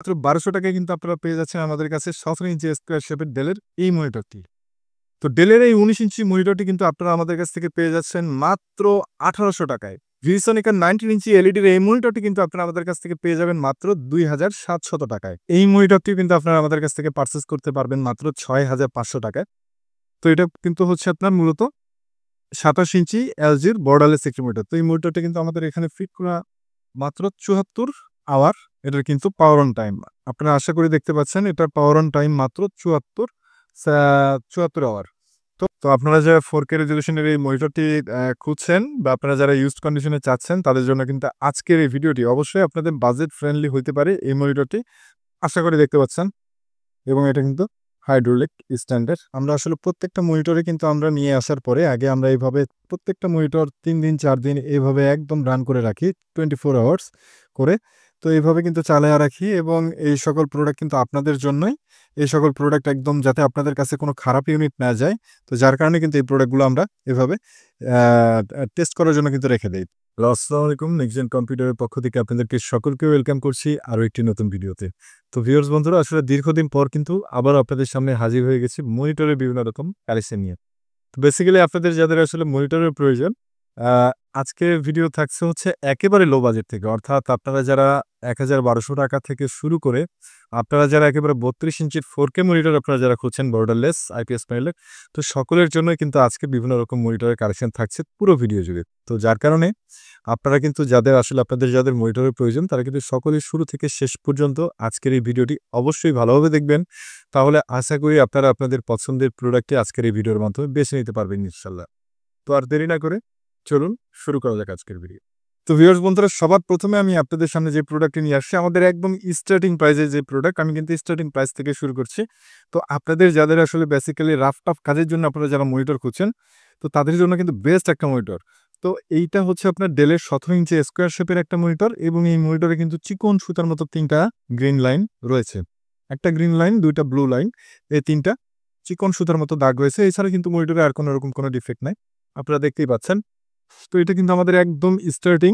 মাত্র ১২০০ টাকায় কিন্তু আপনারা পেয়ে যাচ্ছেন আমাদের কাছে ১৭ ইঞ্চি স্কয়ার শেপের ডেলের এই মনিটরটি। তো ডেলের এই ১৯ ইঞ্চি মনিটরটি কিন্তু আপনারা আমাদের কাছ থেকে পেয়ে যাচ্ছেন মাত্র ১৮০০ টাকায়। ভিসনিকের 19 ইঞ্চি এলইডির এই মনিটরটি কিন্তু আপনারা আমাদের কাছ থেকে পেয়ে যাবেন মাত্র ২,৭০০ টাকায়। এই মনিটরটি কিন্তু আপনারা আমাদের কাছ থেকে পারচেজ করতে পারবেন মাত্র ৬,৫০০ টাকায়। তো এটা কিন্তু হচ্ছে আপনার মূলত ২৭ ইঞ্চি এলজির বর্ডারলেস একটি মনিটর। তো এই মনিটরটা কিন্তু আমাদের এখানে ফিট করা মাত্র ৭৪ আওয়ার। এটার কিন্তু পাওয়ার অন টাইম আপনারা আশা করি দেখতে পাচ্ছেন, এটার পাওয়ার অন টাইম মাত্র ৭৪ আওয়ার। তো আপনারা যারা 4K রেজোলিউশনের এই মনিটরটি খুঁজছেন বা আপনারা যারা ইউজড কন্ডিশনে চাচ্ছেন তাদের জন্য কিন্তু আজকের এই ভিডিওটি অবশ্যই আপনাদের বাজেট ফ্রেন্ডলি হইতে পারে এই মনিটরটি। আশা করি দেখতে পাচ্ছেন এবং এটা কিন্তু হাইড্রোলিক স্ট্যান্ডের। আমরা আসলে প্রত্যেকটা মনিটরে কিন্তু আমরা নিয়ে আসার পরে আগে আমরা এইভাবে প্রত্যেকটা মনিটর ৩ দিন ৪ দিন এভাবে একদম রান করে রাখি 24 আওয়ার্স করে। তো এইভাবে কিন্তু চালায়া রাখি এবং এই সকল প্রোডাক্ট কিন্তু আপনাদের জন্যই। এই সকল প্রোডাক্ট একদম যাতে আপনাদের কাছে কোনো খারাপ ইউনিট না যায়। তো যার কারণে কিন্তু এই প্রোডাক্টগুলো আমরা এভাবে টেস্ট করার জন্য কিন্তু রেখে দেই। আসসালামু আলাইকুম, নেক্সট জেন কম্পিউটারের পক্ষ থেকে আপনাদেরকে সকলকে ওয়েলকাম করছি আরও একটি নতুন ভিডিওতে। তো ভিউয়ার্স বন্ধুরা, আসলে দীর্ঘদিন পর কিন্তু আবার আপনাদের সামনে হাজির হয়ে গেছি মনিটরের বিভিন্ন রকম কালেকশন নিয়ে। তো বেসিক্যালি আপনাদের যাদের আসলে মনিটরের প্রয়োজন, আ আজকের ভিডিও থাকছে হচ্ছে একেবারে লো বাজেট থেকে। অর্থাৎ আপনারা যারা ৳১,১২০০ থেকে শুরু করে আপনারা যারা একেবারে ৩২ ইঞ্চির 4K মনিটর আপনারা যারা খুঁজছেন বর্ডারলেস আইপিএস প্যানেলের, তো সকলের জন্যই কিন্তু আজকে বিভিন্ন রকম মনিটরের কালেকশন থাকছে পুরো ভিডিও জুড়ে। তো যার কারণে আপনারা কিন্তু যাদের আসলে আপনাদের যাদের মনিটরের প্রয়োজন তারা কিন্তু সকলেই শুরু থেকে শেষ পর্যন্ত আজকের এই ভিডিওটি অবশ্যই ভালোভাবে দেখবেন। তাহলে আশা করি আপনারা আপনাদের পছন্দের প্রোডাক্টটি আজকের এই ভিডিওর মাধ্যমে বেছে নিতে পারবেন ইনশাআল্লাহ। তো আর দেরি না করে চলুন শুরু করা যাক আজকের ভিডিও। তো ভিউয়ার্স বন্ধুরা, সবার প্রথমে আমি আপনাদের সামনে যে প্রোডাক্টটি নিয়ে আসছি আমাদের একদম স্টার্টিং প্রাইসে যে প্রোডাক্ট, আমি কিন্তু স্টার্টিং প্রাইস থেকে শুরু করছি। তো আপনাদের যাদের আসলে বেসিক্যালি রাফ টাফ কাজের জন্য আপনারা যারা মনিটর খুঁজছেন, তো তাদের জন্য কিন্তু বেস্ট একটা মনিটর। তো এইটা হচ্ছে আপনার ডেলের ১৭ ইঞ্চি স্কয়ার শেপের একটা মনিটর এবং এই মনিটরে কিন্তু চিকন সুতার মতো ৩টা গ্রিন লাইন রয়েছে। একটা গ্রিন লাইন, ২টা ব্লু লাইন, এই ৩টা চিকন সুতার মতো দাগ রয়েছে। এছাড়া কিন্তু মনিটরে আর কোনো রকম কোনো ডিফেক্ট নাই। আপনারা দেখতেই পাচ্ছেন। তো এটা কিন্তু আমাদের একদম স্টার্টিং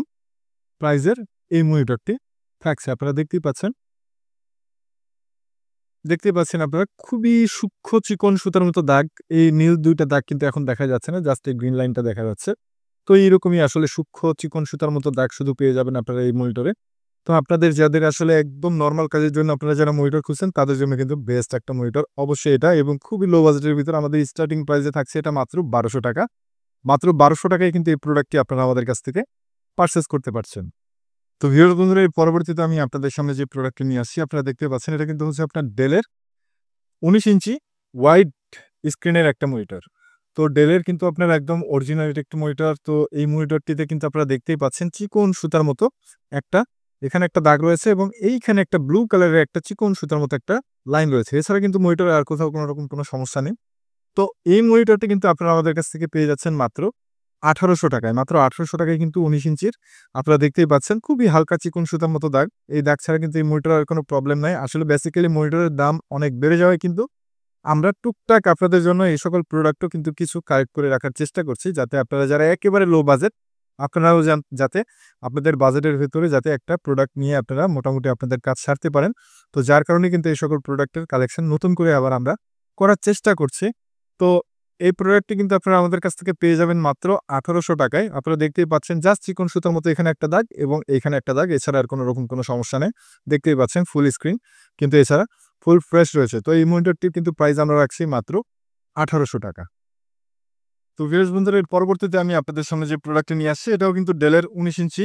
প্রাইজের এই মনিটরটি থাকছে। আপনারা দেখতেই পাচ্ছেন। আপনারা খুবই সূক্ষ্ম চিকন সুতার মতো দাগ। এই নীল ২টা দাগ কিন্তু এখন দেখা যাচ্ছে না। জাস্ট এই গ্রিন লাইনটা দেখা যাচ্ছে। তো এইরকমই আসলে সূক্ষ্ম চিকন সুতার মতো দাগ শুধু পেয়ে যাবেন আপনারা এই মনিটরে। তো আপনাদের যাদের আসলে একদম নরমাল কাজের জন্য আপনারা যারা মনিটর খুঁজছেন তাদের জন্য কিন্তু বেস্ট একটা মনিটর অবশ্যই এটা, এবং খুবই লো বাজেটের ভিতরে আমাদের স্টার্টিং প্রাইসে থাকছে এটা মাত্র ৳১২০০। মাত্র ৳১২০০ কিন্তু এই প্রোডাক্টটি আপনারা আমাদের কাছ থেকে পারচেজ করতে পারছেন। তো ভিউয়ার্স বন্ধুরা, এর পরবর্তীতে আমি আপনাদের সামনে যে প্রোডাক্টটি নিয়ে আসছি আপনারা দেখতে পাচ্ছেন, এটা কিন্তু হচ্ছে আপনার ডেলের ১৯ ইঞ্চি ওয়াইড স্ক্রিনের একটা মনিটর। তো ডেলের কিন্তু আপনার একদম অরিজিনাল একটি মনিটর। তো এই মনিটরটিতে কিন্তু আপনারা দেখতেই পাচ্ছেন চিকন সুতার মতো একটা এখানে একটা দাগ রয়েছে এবং এইখানে একটা ব্লু কালারের একটা চিকন সুতার মতো একটা লাইন রয়েছে। এছাড়া কিন্তু মনিটরে আর কোথাও কোনো রকম কোনো সমস্যা নেই। তো এই মনিটরটি কিন্তু আপনারা আমাদের কাছ থেকে পেয়ে যাচ্ছেন মাত্র ৳১৮০০ টাকায়। মাত্র ৳১৮০০ টাকায় কিন্তু ১৯ ইঞ্চির আপনারা দেখতেই পাচ্ছেন খুবই হালকা চিকন সুতার মতো দাগ। এই দাগ ছাড়া কিন্তু এই মনিটরের আর কোনো প্রবলেম নাই। আসলে বেসিক্যালি মনিটরের দাম অনেক বেড়ে যাওয়ায় কিন্তু আমরা টুকটাক আপনাদের জন্য এই সকল প্রোডাক্টও কিন্তু কিছু কালেক্ট করে রাখার চেষ্টা করছি, যাতে আপনারা যারা একেবারে লো বাজেট আপনারাও যাতে আপনাদের বাজেটের ভেতরে যাতে একটা প্রোডাক্ট নিয়ে আপনারা মোটামুটি আপনাদের কাজ সারতে পারেন। তো যার কারণে কিন্তু এই সকল প্রোডাক্টের কালেকশন নতুন করে আবার আমরা করার চেষ্টা করছি। তো এই প্রোডাক্টটি কিন্তু আপনারা আমাদের কাছ থেকে পেয়ে যাবেন মাত্র ৳১৮০০ টাকায়। আপনারা দেখতেই পাচ্ছেন জাস্ট চিকন সুতার মতো এখানে একটা দাগ এবং এইখানে একটা দাগ। এছাড়া আর কোনো রকম কোনো সমস্যা নেই। দেখতেই পাচ্ছেন ফুল স্ক্রিন কিন্তু এছাড়া ফুল ফ্রেশ রয়েছে। তো এই মনিটরটির কিন্তু প্রাইস আমরা রাখছি মাত্র ৳১৮০০ টাকা। তো ভিউয়ার্স বন্ধুরা, এর পরবর্তীতে আমি আপনাদের সামনে যে প্রোডাক্টটি নিয়ে আসছি এটাও কিন্তু ডেলের ১৯ ইঞ্চি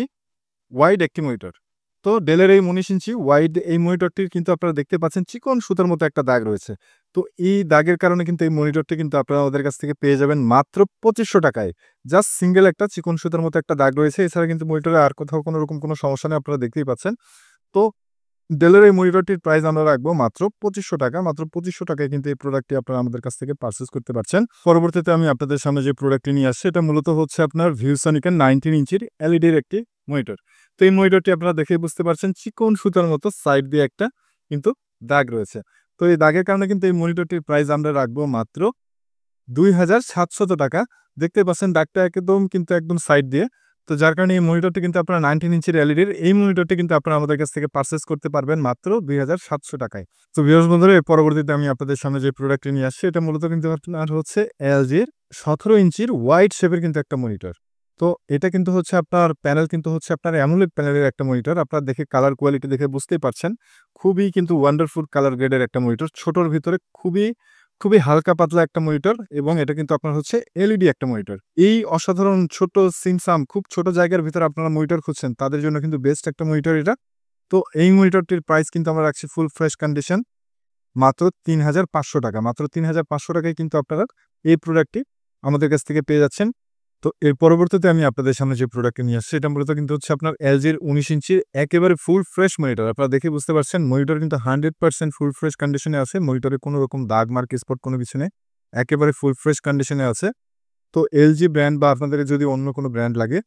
ওয়াইড একটি মনিটর। তো ডেলের এই ১৯ ইঞ্চি ওয়াইড এই মনিটরটির কিন্তু আপনারা দেখতে পাচ্ছেন চিকন সুতার মতো একটা দাগ রয়েছে। তো এই দাগের কারণে কিন্তু এই মনিটরটি কিন্তু আপনারা আমাদের কাছ থেকে পেয়ে যাবেন মাত্র ৳২৫০০ টাকায়। জাস্ট সিঙ্গেল একটা চিকন সুতার মতো একটা দাগ রয়েছে। এছাড়া কিন্তু মনিটরে আর কোথাও কোনো রকম কোনো সমস্যা নেই, আপনারা দেখতেই পাচ্ছেন। তো ডেলের এই মনিটরটির প্রাইস আমরা রাখবো মাত্র ৳২৫০০ টাকা। মাত্র ৳২৫০০ টাকায় কিন্তু এই প্রোডাক্টটি আপনারা আমাদের কাছ থেকে পারচেজ করতে পারছেন। পরবর্তীতে আমি আপনাদের সামনে যে প্রোডাক্টটি নিয়ে আসছি এটা মূলত হচ্ছে আপনার ভিউসনিকের 19 ইঞ্চির এলইডির একটি মনিটর। তো এই মনিটরটি আপনারা দেখেই বুঝতে পারছেন চিকন সুতার মতো সাইড দিয়ে একটা কিন্তু দাগ রয়েছে। তো এই দাগের কারণে কিন্তু এই মনিটরটির প্রাইস আমরা রাখবো মাত্র ৳২,৭০০ টাকা। দেখতে পাচ্ছেন দাগটা একদম কিন্তু একদম সাইড দিয়ে। তো যার কারণে এই মনিটরটি কিন্তু আপনারা 19 ইঞ্চির এলইডির এই মনিটরটি কিন্তু আপনারা আমাদের কাছ থেকে পারচেজ করতে পারবেন মাত্র ২,৭০০ টাকায়। তো ভিউয়ার্স বন্ধুরা, এর পরবর্তীতে আমি আপনাদের সামনে যে প্রোডাক্টটি নিয়ে আসছি এটা মূলত কিন্তু আপনার হচ্ছে এলজির ১৭ ইঞ্চির ওয়াইড শেপের কিন্তু একটা মনিটর। তো এটা কিন্তু হচ্ছে আপনার প্যানেল কিন্তু হচ্ছে আপনার অ্যামোলেড প্যানেলের একটা মনিটর। আপনারা দেখে কালার কোয়ালিটি দেখে বুঝতেই পারছেন। খুবই কিন্তু ওয়ান্ডারফুল কালার গ্রেডের একটা মনিটর। ছোটর ভিতরে খুবই হালকা পাতলা একটা মনিটর এবং এটা কিন্তু আপনার হচ্ছে এলইডি একটা মনিটর। এই অসাধারণ ছোট সিমসাম খুব ছোট জায়গার ভিতরে আপনারা মনিটর খুঁজছেন, তাদের জন্য কিন্তু বেস্ট একটা মনিটর এটা। তো এই মনিটরটির প্রাইস কিন্তু আমরা রাখছি ফুল ফ্রেশ কন্ডিশন মাত্র ৩,৫০০ টাকা। মাত্র ৩,৫০০ টাকায় কিন্তু আপনারা এই প্রোডাক্টটি আমাদের কাছ থেকে পেয়ে যাচ্ছেন। তো এর পরবর্তীতে আমি আপনাদের সামনে যে প্রোডাক্টটি নিয়ে আসছি এটা মূলত কিন্তু হচ্ছে আপনার এলজির ১৯ ইঞ্চির একেবারে ফুল ফ্রেশ মনিটর। আপনারা দেখে বুঝতে পারছেন মনিটর কিন্তু 100% ফুল ফ্রেশ কন্ডিশনে আছে। মনিটরে কোনো রকম দাগ, মার্ক, স্পট কোনো কিছু নেই। একেবারে ফুল ফ্রেশ কন্ডিশনে আছে। তো এলজি ব্র্যান্ড বা আপনাদের যদি অন্য কোনো ব্র্যান্ড লাগে,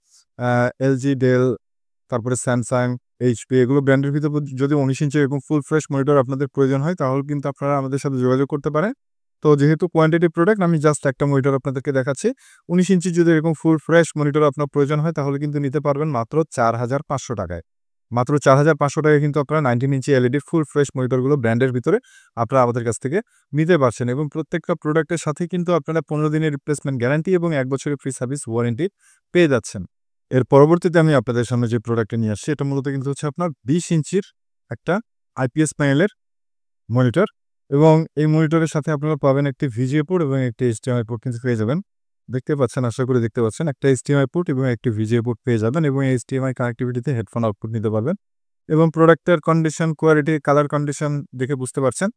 এলজি, ডেল, তারপরে স্যামসাং, এইচপি এগুলো ব্র্যান্ডের ভিতর যদি ১৯ ইঞ্চি এরকম ফুল ফ্রেশ মনিটর আপনাদের প্রয়োজন হয় তাহলে কিন্তু আপনারা আমাদের সাথে যোগাযোগ করতে পারেন। তো যেহেতু কোয়ান্টিটি প্রোডাক্ট আমি জাস্ট একটা মনিটর আপনাদেরকে দেখাচ্ছি। ১৯ ইঞ্চি যদি এরকম ফুল ফ্রেশ মনিটর আপনার প্রয়োজন হয় তাহলে কিন্তু নিতে পারবেন মাত্র ৪,৫০০ টাকায়। মাত্র ৪,৫০০ টাকায় কিন্তু আপনারা 19 ইঞ্চি এলইডি ফুল ফ্রেশ মনিটরগুলো ব্র্যান্ডের ভিতরে আপনারা আমাদের কাছ থেকে নিতে পারছেন এবং প্রত্যেকটা প্রোডাক্টের সাথেই কিন্তু আপনারা ১৫ দিনের রিপ্লেসমেন্ট গ্যারান্টি এবং ১ বছরের ফ্রি সার্ভিস ওয়ারেন্টি পেয়ে যাচ্ছেন। এর পরবর্তীতে আমি আপনাদের সামনে যে প্রোডাক্টটা নিয়ে আসছি এটা মূলত কিন্তু হচ্ছে আপনার ২০ ইঞ্চির একটা আইপিএস প্যানেলের মনিটর এবং এই মনিটরের সাথে আপনারা পাবেন একটি ভিজিএ পোর্ট এবং একটি এইচডিএমআই পোর্ট কিন্তু পেয়ে যাবেন। দেখতে পাচ্ছেন, আশা করি দেখতে পাচ্ছেন। একটা এইচডিএমআই পোর্ট এবং একটি ভিজিএ পোর্ট পেয়ে যাবেন এবং এইচডিএমআই কানেক্টিভিটিতে হেডফোন আউটপুট নিতে পারবেন এবং প্রোডাক্টের কন্ডিশন, কোয়ালিটি, কালার কন্ডিশন দেখে বুঝতে পারছেন।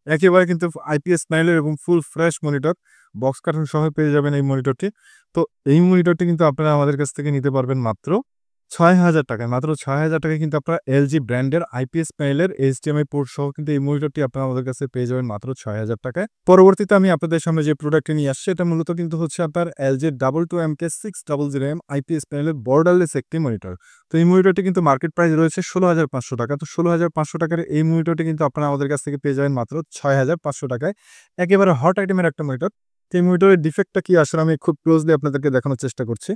একেবারে কিন্তু আইপিএস প্যানেলের এবং full fresh monitor box carton সহ পেয়ে যাবেন এই মনিটরটি। তো এই মনিটরটি কিন্তু আপনারা আমাদের কাছ থেকে নিতে পারবেন মাত্র ৬,০০০ টাকায়। মাত্র ৬,০০০ টাকায় কিন্তু আপনারা এলজি ব্র্যান্ডের আইপিএস প্যানেলের এইচডিএমআই পোর্ট সহ কিন্তু এই মনিটরটি আপনারা আমাদের কাছে পেয়ে যাবেন মাত্র ৬,০০০ টাকায়। পরবর্তীতে আমি আপনাদের সামনে যে প্রোডাক্টটি নিয়ে আসছি এটা মূলত কিন্তু হচ্ছে আপনার এলজির 22MK600M আইপিএস প্যানেলের বর্ডারলেস একটি মনিটর। তো এই মনিটরটি কিন্তু মার্কেট প্রাইস রয়েছে ১৬,৫০০ টাকা। তো ১৬,৫০০ টাকার এই মনিটরটি কিন্তু আপনারা আমাদের কাছ থেকে পেয়ে যাবেন মাত্র ৬,৫০০ টাকায়। একেবারে হট আইটেমের একটা মনিটর। তো এই মনিটরের ডিফেক্টটা কি আসলে আমি খুব ক্লোজলি আপনাদেরকে দেখানোর চেষ্টা করছি।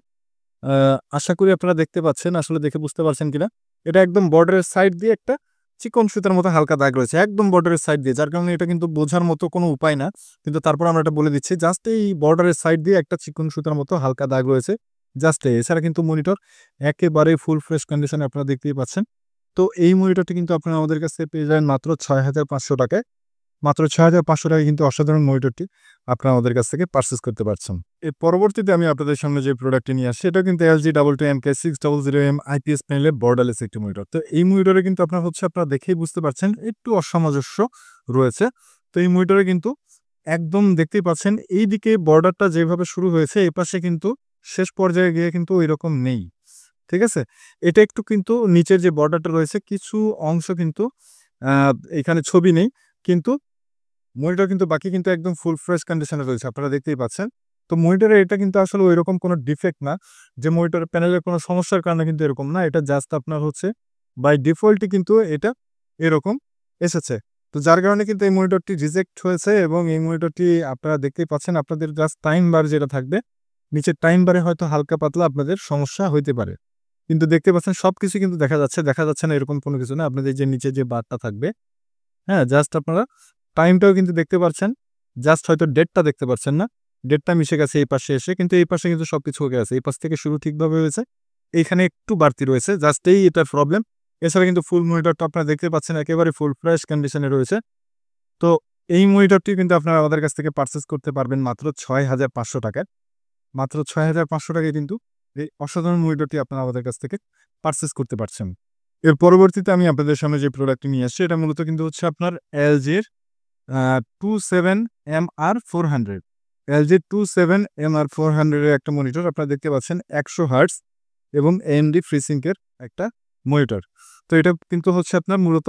আ আশা করি আপনারা দেখতে পাচ্ছেন। আসলে দেখে বুঝতে পারছেন কিনা। এটা একদম বর্ডারের সাইড দিয়ে একটা চিকন সুতার মতো হালকা দাগ রয়েছে। একদম বর্ডারের সাইড দিয়ে। যার কারণে এটা কিন্তু বোঝার মতো কোনো উপায় না। কিন্তু তারপর আমরা এটা বলে দিচ্ছি। জাস্ট এই বর্ডারের সাইড দিয়ে একটা চিকন সুতার মতো হালকা দাগ রয়েছে। জাস্ট এছাড়া কিন্তু মনিটর একেবারে ফুল ফ্রেশ কন্ডিশনে আপনারা দেখতেই পাচ্ছেন। তো এই মনিটরটি কিন্তু আপনারা আমাদের কাছ থেকে পেয়ে যাবেন মাত্র ৬,৫০০ টাকায়। মাত্র ৬,৫০০ টাকায় কিন্তু অসাধারণ মনিটরটি আপনারা আমাদের কাছ থেকে পারচেজ করতে পারছেন। এর পরবর্তীতে আমি আপনাদের সামনে যে প্রোডাক্টটি নিয়ে আসছি এটা কিন্তু LG 22MK600M আইপিএস প্যানেলের বর্ডারলেস একটি মনিটর। তো এই মনিটরে কিন্তু আপনারা দেখেই বুঝতে পারছেন একটু অসামঞ্জস্য রয়েছে। তো এই মনিটরে কিন্তু একদম দেখতেই পাচ্ছেন এইদিকে বর্ডারটা যেভাবে শুরু হয়েছে এপাশে কিন্তু শেষ পর্যায়ে গিয়ে কিন্তু ঐরকম নেই। ঠিক আছে? এটা একটু কিন্তু নিচের যে বর্ডারটা রয়েছে কিছু অংশ কিন্তু আ এখানে ছবি নেই। কিন্তু মনিটর কিন্তু বাকি কিন্তু একদম ফুল ফ্রেশ কন্ডিশনে রয়েছে। আপনারা দেখতেই পাচ্ছেন। তো মনিটরে এটা কিন্তু আসলে ঐরকম কোনো ডিফেক্ট না। যে মনিটরের প্যানেলের কোনো সমস্যার কারণে কিন্তু এরকম না। এটা জাস্ট আপনার হচ্ছে বাই ডিফল্টই কিন্তু এটা এরকম এসেছে। তো যার কারণে কিন্তু এই মনিটরটি রিজেক্ট হয়েছে এবং এই মনিটরটি আপনারা দেখতেই পাচ্ছেন আপনাদের জাস্ট টাইম বার যেটা থাকবে, নিচের টাইম বারে হয়তো হালকা পাতলা আপনাদের সমস্যা হইতে পারে। কিন্তু দেখতে পাচ্ছেন সবকিছু কিন্তু দেখা যাচ্ছে। দেখা যাচ্ছে না এরকম কোনো কিছু না। আপনাদের যে নিচে যে বারটা থাকবে, হ্যাঁ? জাস্ট আপনারা টাইমটাও কিন্তু দেখতে পারছেন। জাস্ট হয়তো ডেটটা দেখতে পারছেন না। ডেটটা মিশে গেছে এই পাশে এসে। কিন্তু এই পাশে কিন্তু সবকিছু ওকে আছে। এই পাশ থেকে শুরু ঠিকভাবে হয়েছে। এইখানে একটু বাড়তি রয়েছে। জাস্ট এটার প্রবলেম। এছাড়া কিন্তু ফুল মনিটরটা আপনারা দেখতে পাচ্ছেন একেবারে ফুল ফ্রেশ কন্ডিশনে রয়েছে। তো এই মনিটরটি কিন্তু আপনারা আমাদের কাছ থেকে পারচেজ করতে পারবেন মাত্র ৬,৫০০ টাকায়। মাত্র ৬,৫০০ টাকায় কিন্তু এই অসাধারণ মনিটরটি আপনারা আমাদের কাছ থেকে পারচেজ করতে পারছেন। এর পরবর্তীতে আমি আপনাদের সামনে যে প্রোডাক্টটি নিয়ে আসছি এটা মূলত কিন্তু হচ্ছে আপনার LG-র 27MR400 LG 27MR400 এর একটা মনিটর আপনারা দেখতে পাচ্ছেন ১০০ হার্টজ এবং AMD FreeSync এর একটা মনিটর। তো এটা কিন্তু হচ্ছে আপনার মূলত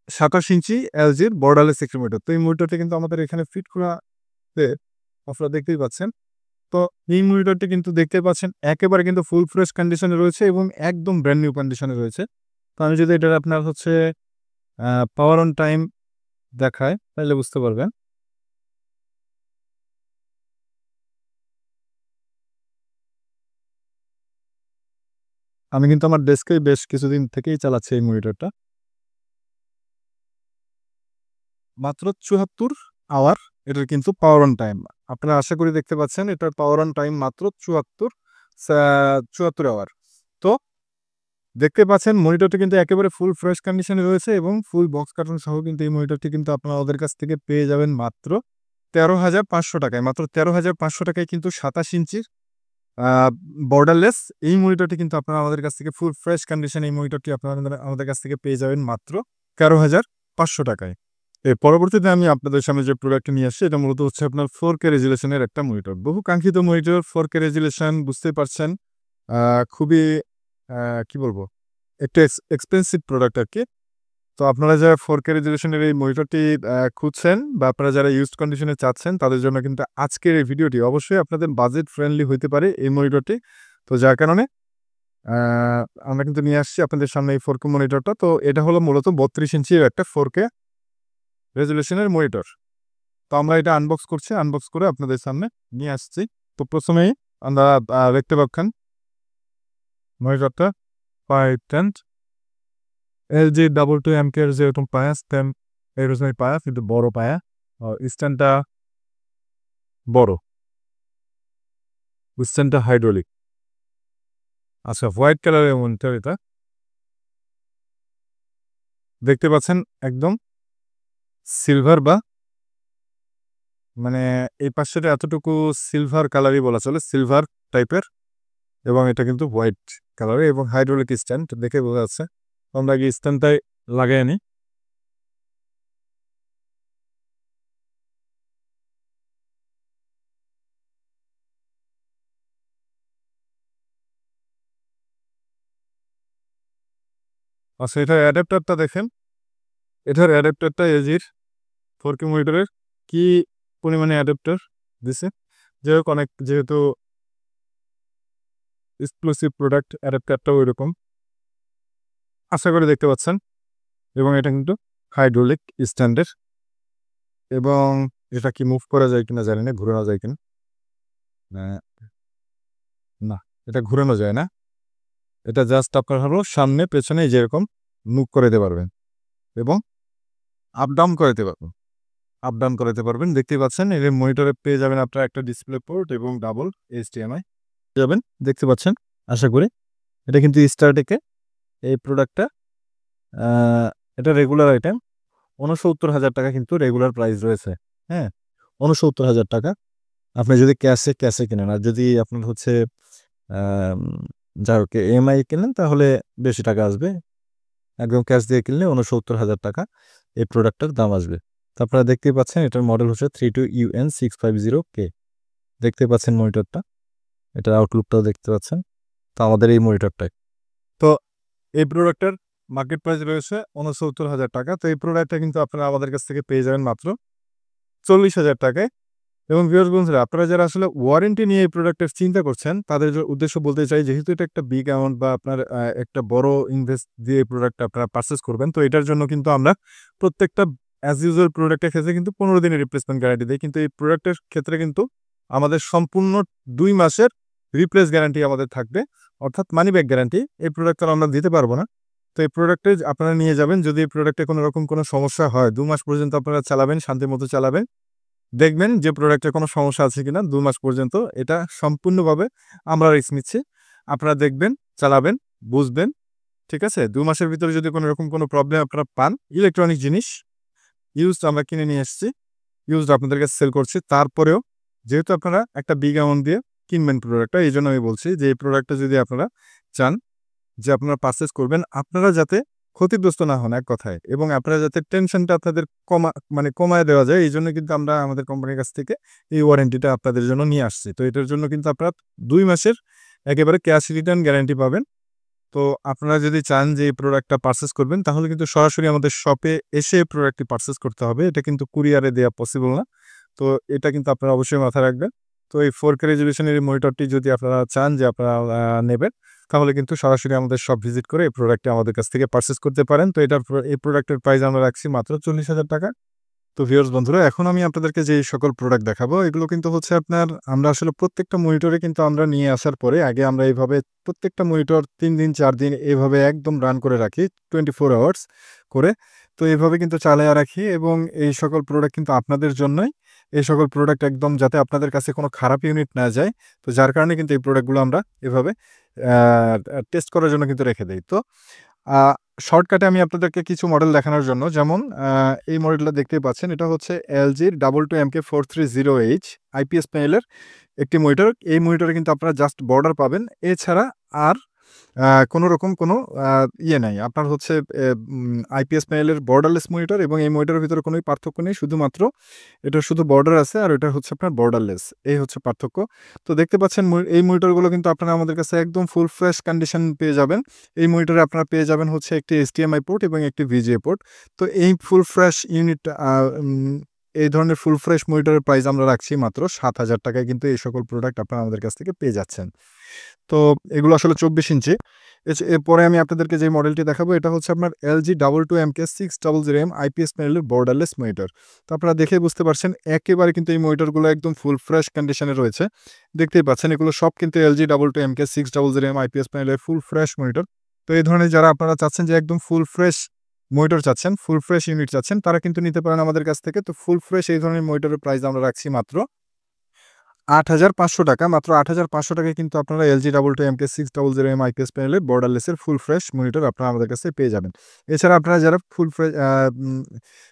২৭ ইঞ্চি LG-র বর্ডারলেস একটি মনিটর। তো এই মনিটরটা কিন্তু আমাদের এখানে ফিট করাতে আপনারা দেখতেই পাচ্ছেন। তো এই মনিটরটি কিন্তু দেখতে পাচ্ছেন একেবারে কিন্তু ফুল ফ্রেশ কন্ডিশনে রয়েছে এবং একদম ব্র্যান্ড নিউ কন্ডিশনে রয়েছে। তো আমি যদি এটার আপনার হচ্ছে পাওয়ার অন টাইম দেখায় তাহলে বুঝতে পারবেন। আমি কিন্তু আমার ডেস্কে বেশ কিছুদিন থেকেই চালাচ্ছি এই মনিটরটা। মাত্র ৭৪ আওয়ার এটার কিন্তু পাওয়ার অন টাইম। আপনারা আশা করি দেখতে পাচ্ছেন এটার পাওয়ার অন টাইম মাত্র ৭৪ আওয়ার। তো দেখতে পাচ্ছেন মনিটরটি কিন্তু একেবারে ফুল ফ্রেশ কন্ডিশনে রয়েছে এবং ফুল বক্স কার্টন সহ কিন্তু এই মনিটরটি কিন্তু আপনারা ওদের কাছ থেকে পেয়ে যাবেন মাত্র ১৩,৫০০ টাকায়। মাত্র ১৩,৫০০ টাকায় কিন্তু ২৭ ইঞ্চির আ বর্ডারলেস এই মনিটরটি কিন্তু আপনারা আমাদের কাছ থেকে ফুল ফ্রেশ কন্ডিশন এই মনিটরটি আপনারা আমাদের কাছ থেকে পেয়ে যাবেন মাত্র ১৩,৫০০ টাকায়। এর পরবর্তীতে আমি আপনাদের সামনে যে প্রোডাক্টটি নিয়ে আসছি এটা মূলত হচ্ছে আপনার 4K রেজোলিউশনের একটা মনিটর। বহু কাঙ্ক্ষিত মনিটর 4K রেজোলিউশন বুঝতেই পারছেন। আ খুবই কি বলবো? একটু এক্সপেনসিভ প্রোডাক্ট আরকি। তো আপনারা যারা 4K রেজোলিউশনের এই মনিটরটি খুঁজছেন বা আপনারা যারা ইউজড কন্ডিশনে চাচ্ছেন তাদের জন্য কিন্তু আজকের এই ভিডিওটি অবশ্যই আপনাদের বাজেট ফ্রেন্ডলি হইতে পারে এই মনিটরটি। তো যার কারণে আ আমরা কিন্তু নিয়ে আসছি আপনাদের সামনে এই 4K মনিটরটা। তো এটা হলো মূলত ৩২ ইঞ্চির একটা 4K রেজোলিউশনের মনিটর। তো আমরা এটা আনবক্স করছি। আনবক্স করে আপনাদের সামনে নিয়ে আসছি। তো ১ম এই আমরা দেখতে পাচ্ছেন মনিটরটা 510 LG 22 অ্যাম্পিয়ার যেরকম পায়া স্ট্যান্ড এরকমই পায়া কিন্তু বড় পায়া। স্ট্যান্ডটা বড়। স্ট্যান্ডটা হাইড্রোলিক। আচ্ছা হোয়াইট কালারের মনিটর এটা। দেখতে পাচ্ছেন একদম সিলভার বা মানে এই পাশের এতটুকু সিলভার কালারই বলা চলে। সিলভার টাইপের এবং এটা কিন্তু হোয়াইট কালারের এবং হাইড্রোলিক স্ট্যান্ড দেখে বোঝা যাচ্ছে। আমরা আগে স্ট্যান্ডটাই লাগাইয়া নিই। আচ্ছা এটার অ্যাডাপ্টারটা দেখেন। এটার অ্যাডাপ্টারটা LG-র 4K মনিটরের কি পরিমাণে অ্যাডাপ্টার দিছে। যাই হোক অনেক যেহেতু এক্সক্লুসিভ প্রোডাক্ট অ্যাডাপ্টারটাও ওইরকম। আশা করি দেখতে পাচ্ছেন এবং এটা কিন্তু হাইড্রোলিক স্ট্যান্ডের এবং এটা কি মুভ করা যায় কিনা জানি না, ঘুরানো যায় কিনা। না, এটা ঘুরানো যায় না। এটা জাস্ট আপনার হলো সামনে পেছনে যেরকম মুভ করে দিতে পারবেন এবং আপ ডাউন করাইতে পারবেন। আপ ডাউন করাইতে পারবেন। দেখতেই পাচ্ছেন এর মনিটরে পেয়ে যাবেন আপনারা একটা ডিসপ্লে পোর্ট এবং ডাবল HDMI যাবেন। দেখতে পাচ্ছেন আশা করি। এটা কিন্তু স্টারটেকের এই প্রোডাক্টটা আ এটা রেগুলার আইটেম। ৬৯,০০০ টাকা কিন্তু রেগুলার প্রাইস রয়েছে। হ্যাঁ? ৬৯,০০০ টাকা। আপনি যদি ক্যাশে কেনেন আর যদি আপনার হচ্ছে আম যাই হোক EMI কেনেন তাহলে বেশি টাকা আসবে। একদম ক্যাশ দিয়ে কিনলে ৬৯,০০০ টাকা এই প্রোডাক্টটার দাম আসবে। তো আপনারা দেখতেই পাচ্ছেন এটার মডেল হচ্ছে 32UN650K দেখতে পাচ্ছেন মনিটরটা। এটার আউটলুকটাও দেখতে পাচ্ছেন। তো আমাদের এই মনিটরটাই। তো এই প্রোডাক্টটার মার্কেট প্রাইস রয়েছে ৬৯,০০০ টাকা। তো এই প্রোডাক্টটা কিন্তু আপনারা আমাদের কাছ থেকে পেয়ে যাবেন মাত্র ৪০,০০০ টাকায়। এবং ভিউয়ার্স বন্ধুরা আপনারা যারা আসলে ওয়ারেন্টি নিয়ে এই প্রোডাক্টের চিন্তা করছেন তাদের উদ্দেশ্য বলতে চাই যেহেতু এটা একটা বিগ অ্যামাউন্ট বা আপনার একটা বড় ইনভেস্ট দিয়ে এই প্রোডাক্টটা আপনারা পারচেজ করবেন। তো এটার জন্য কিন্তু আমরা প্রত্যেকটা অ্যাজ ইউজুয়াল প্রোডাক্টের ক্ষেত্রে কিন্তু ১৫ দিনের রিপ্লেসমেন্ট গ্যারান্টি দেই। কিন্তু এই প্রোডাক্টের ক্ষেত্রে কিন্তু আমাদের সম্পূর্ণ ২ মাসের রিপ্লেস গ্যারান্টি আমাদের থাকবে। অর্থাৎ মানি ব্যাক গ্যারান্টি। এই প্রোডাক্টটা আমরা দিতে পারব না। তো এই প্রোডাক্টে আপনারা নিয়ে যাবেন। যদি এই প্রোডাক্টে কোনো রকম কোনো সমস্যা হয় ২ মাস পর্যন্ত আপনারা চালাবেন, শান্তিমতো চালাবেন। দেখবেন যে প্রোডাক্টে কোনো সমস্যা আছে কিনা ২ মাস পর্যন্ত এটা সম্পূর্ণভাবে আমরা রিস্ক নিচ্ছি। আপনারা দেখবেন, চালাবেন, বুঝবেন। ঠিক আছে? ২ মাসের ভিতরে যদি কোনো রকম কোনো প্রবলেম আপনারা পান, ইলেকট্রনিক জিনিস ইউজড আমরা কিনে নিয়ে এসেছি। ইউজড আপনাদের কাছে সেল করছি। তারপরেও যেহেতু আপনারা একটা বিগ অ্যামাউন্ট দিয়ে কিনবেন প্রোডাক্টটা, এইজন্য আমি বলছি যে এই প্রোডাক্টটা যদি আপনারা চান যে আপনারা পারচেজ করবেন, আপনারা যাতে ক্ষতিগ্রস্ত না হন এক কথায় এবং আপনারা যাতে টেনশনটা আপনাদের কমায় দেওয়া যায় এইজন্য কিন্তু আমরা আমাদের কোম্পানির কাছ থেকে এই ওয়ারেন্টিটা আপনাদের জন্য নিয়ে আসছি। তো এটার জন্য কিন্তু আপনারা ২ মাসের একেবারে ক্যাশ রিটার্ন গ্যারান্টি পাবেন। তো আপনারা যদি চান যে এই প্রোডাক্টটা পারচেজ করবেন তাহলে কিন্তু সরাসরি আমাদের শপে এসে প্রোডাক্টটি পারচেজ করতে হবে। এটা কিন্তু কুরিয়ারে দেয়া পসিবল না। তো এটা কিন্তু আপনারা অবশ্যই মাথায় রাখবেন। তো এই 4K রেজোলিউশনের এই মনিটরটি যদি আপনারা চান যে আপনারা নেবেন তাহলে কিন্তু সরাসরি আমাদের শপ ভিজিট করে এই প্রোডাক্টটি আমাদের কাছ থেকে পারচেজ করতে পারেন। তো এই প্রোডাক্টের প্রাইস আমরা রাখছি মাত্র ৪০,০০০ টাকা। তো ভিউয়ার্স বন্ধুরা, এখন আমি আপনাদেরকে যে সকল প্রোডাক্ট দেখাবো এগুলো কিন্তু হচ্ছে আপনার আমরা আসলে প্রত্যেকটা মনিটরে কিন্তু আমরা নিয়ে আসার পরে আগে আমরা এইভাবে প্রত্যেকটা মনিটর ৩ দিন ৪ দিন এভাবে একদম রান করে রাখি 24 আওয়ার্স করে। তো এভাবে কিন্তু চালায়া রাখি এবং এই সকল প্রোডাক্ট কিন্তু আপনাদের জন্যই। এই সকল প্রোডাক্ট একদম যাতে আপনাদের কাছে কোনো খারাপ ইউনিট না যায়। তো যার কারণে কিন্তু এই প্রোডাক্টগুলো আমরা এভাবে টেস্ট করার জন্য কিন্তু রেখে দেই। তো আ শর্টকাটে আমি আপনাদেরকে কিছু মডেল দেখানোর জন্য যেমন এই মডেলটা দেখতেই পাচ্ছেন। এটা হচ্ছে LG-র 22MK430H IPS প্যানেলের একটি মনিটর। এই মনিটরে কিন্তু আপনারা জাস্ট বর্ডার পাবেন। এছাড়া আর কোনো রকম কোনো ইয়ে নাই। আপনার হচ্ছে IPS প্যানেলের বর্ডারলেস মনিটর এবং এই মনিটরের ভিতরে কোনো পার্থক্য নেই। শুধুমাত্র এটার শুধু বর্ডার আছে আর এটা হচ্ছে আপনার বর্ডারলেস। এই হচ্ছে পার্থক্য। তো দেখতে পাচ্ছেন এই মনিটরগুলো কিন্তু আপনারা আমাদের কাছে একদম ফুল ফ্রেশ কন্ডিশন পেয়ে যাবেন। এই মনিটরে আপনারা পেয়ে যাবেন হচ্ছে একটি HDMI পোর্ট এবং একটি VGA পোর্ট। তো এই ফুল ফ্রেশ ইউনিট এই ধরনের ফুল ফ্রেশ মনিটরের প্রাইস আমরা রাখছি মাত্র ৳৭,০০০ টাকায় কিন্তু এই সকল প্রোডাক্ট আপনারা আমাদের কাছ থেকে পেয়ে যাচ্ছেন। তো এগুলো আসলে ২৪ ইঞ্চি। এরপরে আমি আপনাদেরকে যে মডেলটি দেখাবো এটা হচ্ছে আপনার LG 22MK600M IPS প্যানেলের বর্ডারলেস মনিটর। তো আপনারা দেখেই বুঝতে পারছেন একেবারে কিন্তু এই মনিটরগুলো একদম ফুল ফ্রেশ কন্ডিশনে রয়েছে। দেখতেই পাচ্ছেন এগুলো সব কিন্তু LG 22MK600M IPS প্যানেলের ফুল ফ্রেশ মনিটর। তো এই ধরনের যারা আপনারা চাচ্ছেন যে একদম ফুল ফ্রেশ মনিটর চাচ্ছেন, ফুল ফ্রেশ ইউনিট চাচ্ছেন তারা কিন্তু নিতে পারেন আমাদের কাছ থেকে। তো ফুল ফ্রেশ এই ধরনের মনিটরের প্রাইস আমরা রাখছি মাত্র ৳৮,৫০০ মাত্র ৳৮,৫০০ টাকায় কিন্তু আপনারা LG 22MK600M IPS প্যানেলের বর্ডারলেসের ফুল ফ্রেশ মনিটর আপনারা আমাদের কাছে পেয়ে যাবেন। এছাড়া আপনারা যারা ফুল ফ্রেশ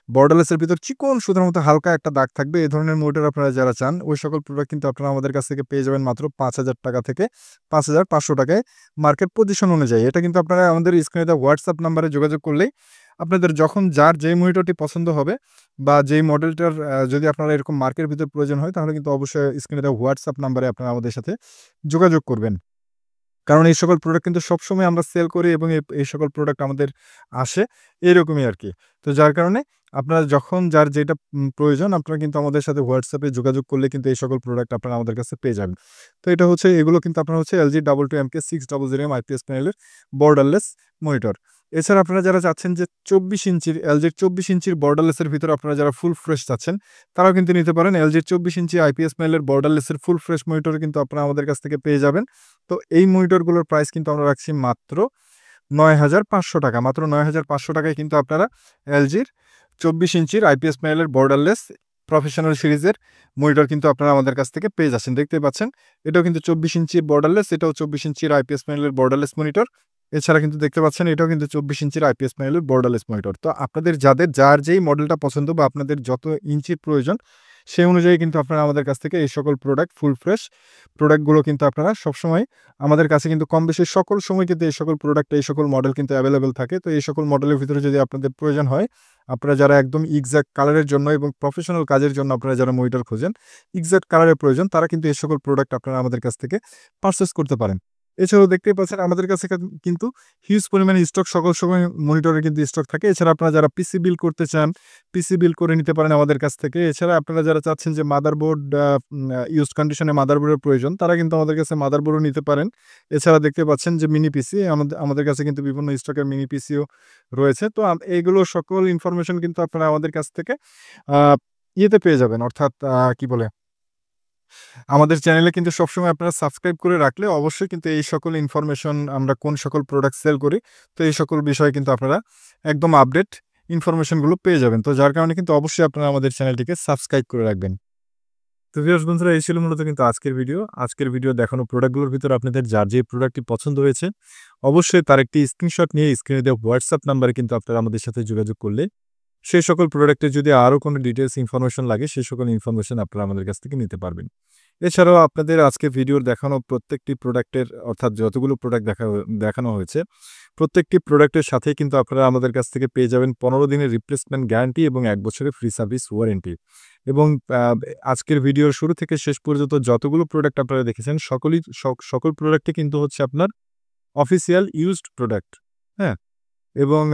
বর্ডারলেসের ভিতর চিকন সুতার মতো হালকা একটা দাগ থাকবে এই ধরনের মনিটর আপনারা যারা চান ওই সকল প্রোডাক্ট কিন্তু আপনারা আমাদের কাছ থেকে পেয়ে যাবেন মাত্র ৳৫,০০০ থেকে ৳৫,৫০০ টাকায় মার্কেট পজিশন অনুযায়ী। এটা কিন্তু আপনারা আমাদের স্ক্রিনে দেওয়া WhatsApp নাম্বারে যোগাযোগ করলেই আপনাদের যখন যার যেই মনিটরটি পছন্দ হবে বা যেই মডেলটার যদি আপনারা এরকম মার্কের ভিতর প্রয়োজন হয় তাহলে কিন্তু অবশ্যই স্ক্রিনে দেওয়া WhatsApp নাম্বারে আপনারা আমাদের সাথে যোগাযোগ করবেন। কারণ এই সকল প্রোডাক্ট কিন্তু সবসময় আমরা সেল করি এবং এই সকল প্রোডাক্ট আমাদের আসে এরকমই আরকি। তো যার কারণে আপনারা যখন যার যেটা প্রয়োজন আপনারা কিন্তু আমাদের সাথে WhatsApp এ যোগাযোগ করলে কিন্তু এই সকল প্রোডাক্ট আপনারা আমাদের কাছে পেয়ে যাবেন। তো এটা হচ্ছে এগুলো কিন্তু আপনার হচ্ছে LG 22MK600M IPS প্যানেলের বর্ডারলেস মনিটর। এছাড়া আপনারা যারা চাচ্ছেন যে 24 ইঞ্চির LG-র 24 ইঞ্চির বর্ডারলেসের ভিতরে আপনারা যারা ফুল ফ্রেশ চাচ্ছেন তারাও কিন্তু নিতে পারেন। LG-র 24 ইঞ্চি IPS প্যানেলের বর্ডারলেসের ফুল ফ্রেশ মনিটর কিন্তু আপনারা আমাদের কাছ থেকে পেয়ে যাবেন। তো এই মনিটরগুলোর প্রাইস কিন্তু আমরা রাখছি মাত্র ৳৯,৫০০ মাত্র ৳৯,৫০০ টাকায় কিন্তু আপনারা LG-র 24 ইঞ্চির IPS প্যানেলের বর্ডারলেস প্রফেশনাল সিরিজের মনিটর কিন্তু আপনারা আমাদের কাছ থেকে পেয়ে যাচ্ছেন। দেখতেই পাচ্ছেন এটাও কিন্তু 24 ইঞ্চির বর্ডারলেস, এটাও 24 ইঞ্চির IPS প্যানেলের বর্ডারলেস মনিটর। এছাড়া কিন্তু দেখতে পাচ্ছেন এটাও কিন্তু 24 ইঞ্চির IPS প্যানেলের বর্ডারলেস মনিটর। তো আপনাদের যার যেই মডেলটা পছন্দ বা আপনাদের যত ইঞ্চির প্রয়োজন সেই অনুযায়ী কিন্তু আপনারা আমাদের কাছ থেকে এই সকল প্রোডাক্ট ফুল ফ্রেশ প্রোডাক্টগুলো কিন্তু আপনারা সবসময় আমাদের কাছে কিন্তু কম বেশি সকল সময় কিন্তু এই সকল প্রোডাক্ট এই সকল মডেল কিন্তু অ্যাভেলেবল থাকে। তো এই সকল মডেলের ভিতরে যদি আপনাদের প্রয়োজন হয়, আপনারা যারা একদম এক্সাক্ট কালারের জন্য এবং প্রফেশনাল কাজের জন্য আপনারা যারা মনিটর খোঁজেন, এক্সাক্ট কালারের প্রয়োজন তারা কিন্তু এই সকল প্রোডাক্ট আপনারা আমাদের কাছ থেকে পারচেজ করতে পারেন। এছাড়াও দেখতেই পাচ্ছেন আমাদের কাছে কিন্তু হিউজ পরিমাণে স্টক সকল সময় মনিটরের কিন্তু স্টক থাকে। এছাড়া আপনারা যারা পিসি বিল্ড করতে চান, পিসি বিল্ড করে নিতে পারেন আমাদের কাছ থেকে। এছাড়া আপনারা যারা চাচ্ছেন যে মাদারবোর্ড ইউজড কন্ডিশনে মাদারবোর্ডের প্রয়োজন তারা কিন্তু আমাদের কাছে মাদারবোর্ডও নিতে পারেন। এছাড়া দেখতে পাচ্ছেন যে মিনি পিসি আমাদের কাছে কিন্তু বিভিন্ন স্টকের মিনি পিসিও রয়েছে। তো এইগুলো সকল ইনফরমেশন কিন্তু আপনারা আমাদের কাছ থেকে আ ইয়েতে পেয়ে যাবেন অর্থাৎ কি বলে আমাদের চ্যানেলে কিন্তু সবসময় আপনারা সাবস্ক্রাইব করে রাখলে অবশ্যই কিন্তু এই সকল ইনফরমেশন আমরা কোন সকল প্রোডাক্ট সেল করি তো এই সকল বিষয়ে কিন্তু আপনারা একদম আপডেট ইনফরমেশনগুলো পেয়ে যাবেন। তো যার কারণে কিন্তু অবশ্যই আপনারা আমাদের চ্যানেলটিকে সাবস্ক্রাইব করে রাখবেন। তো ভিউয়ার্স বন্ধুরা এই ছিল মূলত কিন্তু আজকের ভিডিও। আজকের ভিডিও দেখানো প্রোডাক্টগুলোর ভিতরে আপনাদের যার যে প্রোডাক্টটি পছন্দ হয়েছে অবশ্যই তার একটি স্ক্রিনশট নিয়ে স্ক্রিনে দেওয়া WhatsApp নাম্বারে কিন্তু আপনারা আমাদের সাথে যোগাযোগ করলে সেই সকল প্রোডাক্টের যদি আরও কোনো ডিটেইলস ইনফরমেশন লাগে সেই সকল ইনফরমেশন আপনারা আমাদের কাছ থেকে নিতে পারবেন। এছাড়াও আপনাদের আজকে ভিডিওর দেখানো প্রত্যেকটি প্রোডাক্টের অর্থাৎ যতগুলো প্রোডাক্ট দেখানো হয়েছে প্রত্যেকটি প্রোডাক্টের সাথেই কিন্তু আপনারা আমাদের কাছ থেকে পেয়ে যাবেন ১৫ দিনের রিপ্লেসমেন্ট গ্যারান্টি এবং ১ বছরের ফ্রি সার্ভিস ওয়ারেন্টি। এবং আজকের ভিডিওর শুরু থেকে শেষ পর্যন্ত যতগুলো প্রোডাক্ট আপনারা দেখেছেন সকল প্রোডাক্টই কিন্তু হচ্ছে আপনার অফিসিয়াল ইউজড প্রোডাক্ট। হ্যাঁ? এবং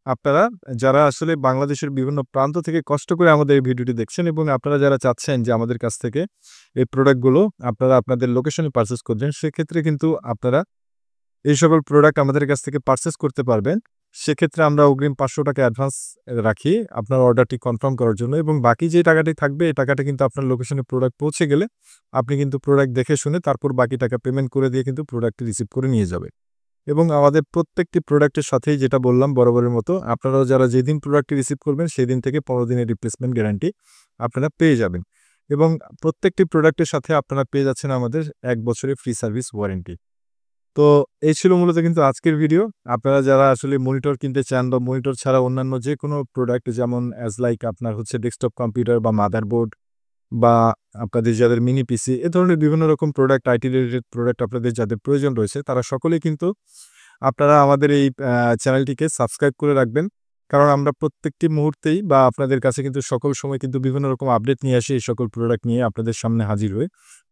আপনারা যারা আসলে বাংলাদেশের বিভিন্ন প্রান্ত থেকে কষ্ট করে আমাদের এই ভিডিওটি দেখছেন এবং আপনারা যারা চাচ্ছেন যে আমাদের কাছ থেকে এই প্রোডাক্টগুলো আপনারা আপনাদের লোকেশনে পারচেজ করবেন, সেক্ষেত্রে কিন্তু আপনারা এই সকল প্রোডাক্ট আমাদের কাছ থেকে পারচেজ করতে পারবেন সেক্ষেত্রে আমরা অগ্রিম ৳500 অ্যাডভান্স রাখি আপনার অর্ডারটি কনফার্ম করার জন্য এবং বাকি যে টাকাটি থাকবে এই টাকাটা কিন্তু আপনার লোকেশনে প্রোডাক্ট পৌঁছে গেলে আপনি কিন্তু প্রোডাক্ট দেখে শুনে তারপর বাকি টাকা পেমেন্ট করে দিয়ে কিন্তু প্রোডাক্টটি রিসিভ করে নিয়ে যাবে। এবং আমাদের প্রত্যেকটি প্রোডাক্টের সাথেই যেটা বললাম বরাবরের মতো আপনারাও যারা যেদিন প্রোডাক্টটি রিসিভ করবেন সেদিন থেকে 15 দিনের রিপ্লেসমেন্ট গ্যারান্টি আপনারা পেয়ে যাবেন। এবং প্রত্যেকটি প্রোডাক্টের সাথে আপনারা পেয়ে যাচ্ছেন আমাদের 1 বছরের ফ্রি সার্ভিস ওয়ারেন্টি। তো এই ছিল মূলত কিন্তু আজকের ভিডিও। আপনারা যারা আসলে মনিটর কিনতে চান বা মনিটর ছাড়া অন্যান্য যেকোনো প্রোডাক্ট যেমন আপনার হচ্ছে ডেস্কটপ কম্পিউটার বা মাদারবোর্ড বা আপনাদের যাদের মিনি পিসি এ ধরনের বিভিন্ন রকম প্রোডাক্ট আইটি রিলেটেড প্রোডাক্ট আপনাদের যাদের প্রয়োজন রয়েছে তারা সকলেই কিন্তু আপনারা আমাদের এই চ্যানেলটিকে সাবস্ক্রাইব করে রাখবেন। কারণ আমরা প্রত্যেকটি মুহূর্তেই বা আপনাদের কাছে কিন্তু সকল সময় কিন্তু বিভিন্ন রকম আপডেট নিয়ে আসি এই সকল প্রোডাক্ট নিয়ে আপনাদের সামনে হাজির হই।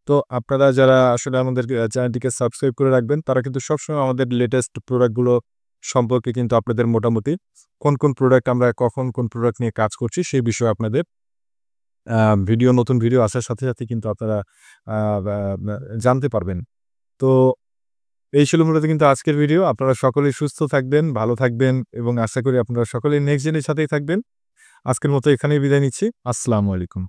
তো আপনারা যারা আসলে আমাদের চ্যানেলটিকে সাবস্ক্রাইব করে রাখবেন তারা কিন্তু সবসময় আমাদের লেটেস্ট প্রোডাক্টগুলো সম্পর্কে কিন্তু আপনাদের মোটামুটি কোন প্রোডাক্ট আমরা কখন কোন প্রোডাক্ট নিয়ে কাজ করছি সেই বিষয়ে আপনাদের নতুন ভিডিও আসার সাথে কিন্তু আপনারা আ বা বা জানতে পারবেন। তো এই ছিল মূলত কিন্তু আজকের ভিডিও। আপনারা সকলেই সুস্থ থাকবেন, ভালো থাকবেন এবং আশা করি আপনারা সকলেই নেক্সট জেন এর সাথেই থাকবেন। আজকের মতো এখানেই বিদায় নিচ্ছি। আসসালামু আলাইকুম।